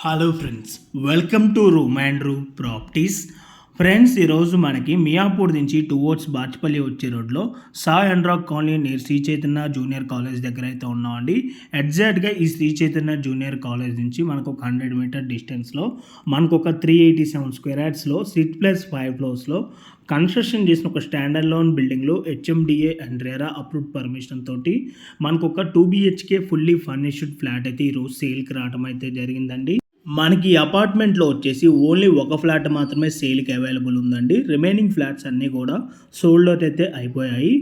Hello friends, welcome to room and room properties. Friends, ఈరోజు మనకి మియాపూర్ నుంచి టువర్డ్స్ బాచ్పల్లి వచ్చే రోడ్లో Sai Anurag colony near Sri Chaitanya junior college దగ్గర అయితే ఉన్నామండి. ఎగ్జాక్ట్గా ఈ శ్రీ చైతన్య జూనియర్ కాలేజ్ నుంచి మనకు ఒక 100 మీటర్ డిస్టెన్స్లో మనకు ఒక 387 స్క్వేర్ యార్డ్స్లో 6+5 ఫ్లోర్స్లో కన్స్ట్రక్షన్ చేసిన ఒక స్టాండర్డ్ లోన్ బిల్డింగ్లో HMDA and RERA approved permission తోటి మనకు ఒక 2 BHK ఫుల్లీ ఫర్నిష్డ్ ఫ్లాట్ అయితే ఈరోజు సేల్కి రావడం అయితే జరిగిందండి. మనకి ఈ అపార్ట్మెంట్లో వచ్చేసి ఓన్లీ ఒక ఫ్లాట్ మాత్రమే సేల్కి అవైలబుల్ ఉందండి. రిమైనింగ్ ఫ్లాట్స్ అన్నీ కూడా సోల్డ్ అవుట్ అయితే అయిపోయాయి.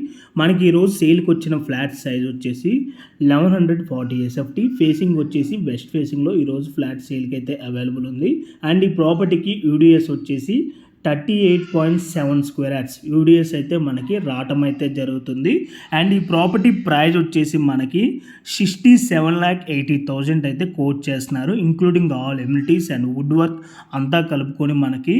మనకి ఈరోజు సేల్కి వచ్చిన ఫ్లాట్ సైజ్ వచ్చేసి 1140 SFT, ఫేసింగ్ వచ్చేసి వెస్ట్ ఫేసింగ్లో ఈరోజు ఫ్లాట్ సేల్కి అయితే అవైలబుల్ ఉంది. అండ్ ఈ ప్రాపర్టీకి యూడిఎస్ వచ్చేసి 38.7 స్క్వేర్ యార్డ్స్ యూడిఎస్ అయితే మనకి రావటం అయితే జరుగుతుంది. అండ్ ఈ ప్రాపర్టీ ప్రైస్ వచ్చేసి మనకి 67,80,000 అయితే కోట్ చేస్తున్నారు, including all amenities and wood work అంతా కలుపుకొని మనకి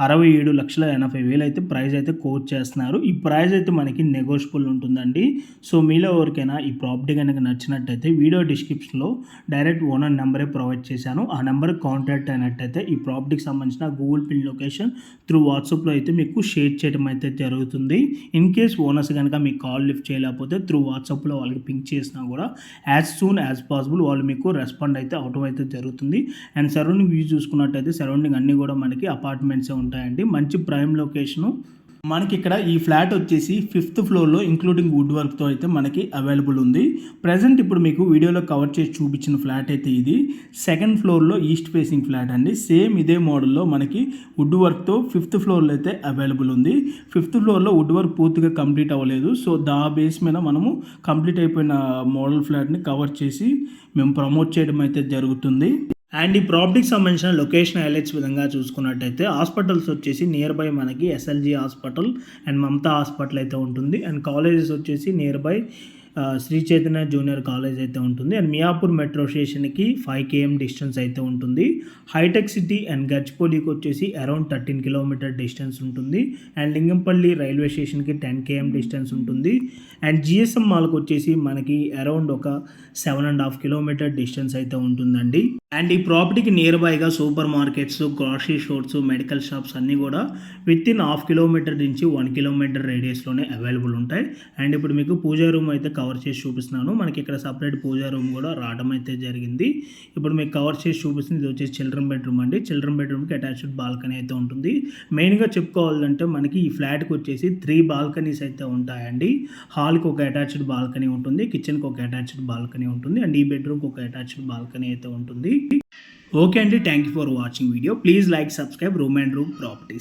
67,80,000 అయితే ప్రైస్ అయితే కోట్ చేస్తున్నారు. ఈ ప్రైస్ అయితే మనకి నెగోషియబుల్ ఉంటుందండి. సో మీలో ఎవరికైనా ఈ ప్రాపర్టీ కనుక నచ్చినట్టయితే వీడియో డిస్క్రిప్షన్లో డైరెక్ట్ ఓనర్ నెంబరే ప్రొవైడ్ చేశాను. ఆ నెంబర్ కాంటాక్ట్ అయినట్టయితే ఈ ప్రాపర్టీకి సంబంధించిన గూగుల్ పిన్ లొకేషన్ త్రూ వాట్సాప్లో అయితే మీకు షేర్ చేయడం అయితే జరుగుతుంది. ఇన్ కేస్ ఓనర్స్ కనుక మీకు కాల్ లిఫ్ట్ చేయలేకపోతే త్రూ వాట్సాప్లో వాళ్ళకి పింక్ చేసినా కూడా యాజ్ సూన్ యాజ్ పాసిబుల్ వాళ్ళు మీకు రెస్పాండ్ అయితే అవటం అయితే జరుగుతుంది. అండ్ సరౌండింగ్ వ్యూ చూసుకున్నట్టయితే సరౌండింగ్ అన్నీ కూడా మనకి అపార్ట్మెంట్సే ఉంటాయండి. మంచి ప్రైమ్ లొకేషను. మనకి ఇక్కడ ఈ ఫ్లాట్ వచ్చేసి 5th ఫ్లోర్లో ఇంక్లూడింగ్ వుడ్ వర్క్తో అయితే మనకి అవైలబుల్ ఉంది. ప్రజెంట్ ఇప్పుడు మీకు వీడియోలో కవర్ చేసి చూపించిన ఫ్లాట్ అయితే ఇది 2nd ఫ్లోర్లో ఈస్ట్ ఫేసింగ్ ఫ్లాట్ అండి. సేమ్ ఇదే మోడల్లో మనకి వుడ్ వర్క్తో 5th ఫ్లోర్లో అయితే అవైలబుల్ ఉంది. 5th ఫ్లోర్లో వుడ్ వర్క్ పూర్తిగా కంప్లీట్ అవ్వలేదు. సో బేస్ మీద మనము కంప్లీట్ అయిపోయిన మోడల్ ఫ్లాట్ని కవర్ చేసి మేము ప్రమోట్ చేయడం అయితే జరుగుతుంది. అండ్ ఈ ప్రాపర్టీకి సంబంధించిన లొకేషన్ హైలైట్స్ విధంగా చూసుకున్నట్టయితే హాస్పిటల్స్ వచ్చేసి నియర్ బై మనకి SLG hospital and Mamata hospital అయితే ఉంటుంది. అండ్ కాలేజెస్ వచ్చేసి nearby Sri Chaitanya junior college అయితే ఉంటుంది. అండ్ మియాపూర్ మెట్రో స్టేషన్కి 5 km డిస్టెన్స్ అయితే ఉంటుంది. హైటెక్ సిటీ అండ్ గచ్చిబౌలికి వచ్చేసి అరౌండ్ 13 కిలోమీటర్ డిస్టెన్స్ ఉంటుంది. అండ్ లింగంపల్లి రైల్వే స్టేషన్కి 10 km డిస్టెన్స్ ఉంటుంది. అండ్ GSM మాల్కి వచ్చేసి మనకి అరౌండ్ ఒక 7.5 కిలోమీటర్ డిస్టెన్స్ అయితే ఉంటుందండి. అండ్ ఈ ప్రాపర్టీకి నియర్ బైగా super markets, grocery stores, medical shops అన్నీ కూడా విత్ ఇన్ 1/2 కిలోమీటర్ నుంచి 1 కిలోమీటర్ రేడియస్లోనే అవైలబుల్ ఉంటాయి. అండ్ ఇప్పుడు మీకు పూజా రూమ్ అయితే కవర్ చేసి చూపిస్తున్నాను. మనకి ఇక్కడ సపరేట్ పూజా రూమ్ కూడా రావడం అయితే జరిగింది. ఇప్పుడు మీకు కవర్ చేసి చూపిస్తుంది. ఇది వచ్చేసి చిల్డ్రన్ బెడ్రూమ్ అండి. చిల్డ్రన్ బెడ్రూమ్కి అటాచ్డ్ బాల్కనీ అయితే ఉంటుంది. మెయిన్గా చెప్పుకోవాలంటే మనకి ఈ ఫ్లాట్కి వచ్చేసి 3 బాల్కనీస్ అయితే ఉంటాయండి. హాల్కి ఒక అటాచ్డ్ బాల్కనీ ఉంటుంది, కిచెన్కి ఒక అటాచ్డ్ బాల్కనీ ఉంటుంది, అండ్ ఈ బెడ్రూమ్కి ఒక అటాచ్డ్ బాల్కనీ అయితే ఉంటుంది. ఓకే అండి, thank you for watching video. Please like, subscribe room and room properties.